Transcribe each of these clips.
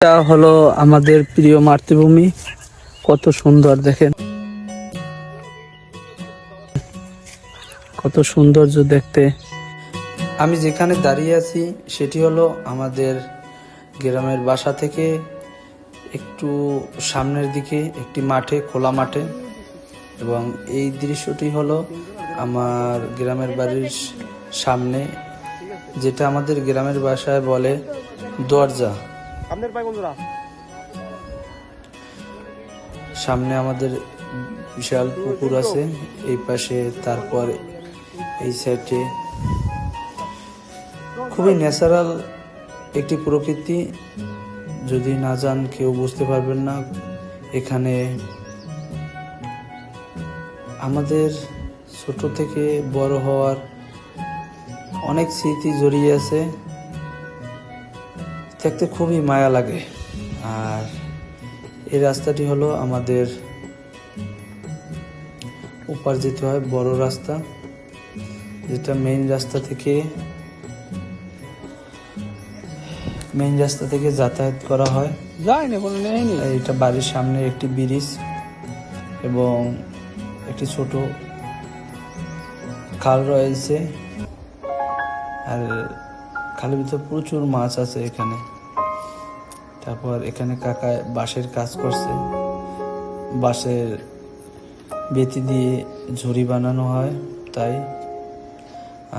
এটা হলো আমাদের প্রিয় মাতৃভূমি। কত সুন্দর দেখেন, কত সৌন্দর্য দেখতে। আমি যেখানে দাঁড়িয়ে আছি সেটি হলো আমাদের গ্রামের বাসা থেকে একটু সামনের দিকে একটি মাঠে, খোলা মাঠে, এবং এই দৃশ্যটি হলো আমার গ্রামের বাড়ির সামনে, যেটা আমাদের গ্রামের ভাষায় বলে দরজা। সামনে আমাদের বিশাল পুকুর আছে এই পাশে, তারপর এই সাইডে খুবই ন্যাচারাল একটি প্রকৃতি। যদি না যান কেউ বুঝতে পারবেন না। এখানে আমাদের ছোট থেকে বড় হওয়ার অনেক স্মৃতি জড়িয়ে আছে, দেখতে খুবই মায়া লাগে। আর এই রাস্তাটি হলো আমাদের ওপার যেতে হয় বড় রাস্তা, যেটা মেইন রাস্তা থেকে যাতায়াত করা হয়। এটা বাড়ির সামনে একটি ব্রিজ এবং একটি ছোট খাল রয়েছে, আর খালের ভিতর প্রচুর মাছ আছে এখানে। তারপর এখানে কাকা বাঁশের কাজ করছে, বাঁশের বেতি দিয়ে ঝুড়ি বানানো হয় তাই।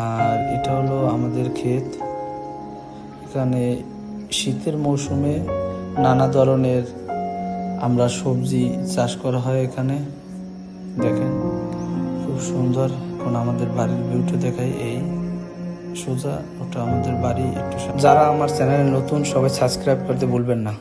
আর এটা হলো আমাদের ক্ষেত। এখানে শীতের মৌসুমে নানা ধরনের আমরা সবজি চাষ করা হয় এখানে। দেখেন খুব সুন্দর। এখন আমাদের বাড়ির ভিউটা দেখাই, এই সোজা ওটা আমাদের বাড়ি। একটু যারা আমার চ্যানেলে নতুন সবাই সাবস্ক্রাইব করতে ভুলবেন না।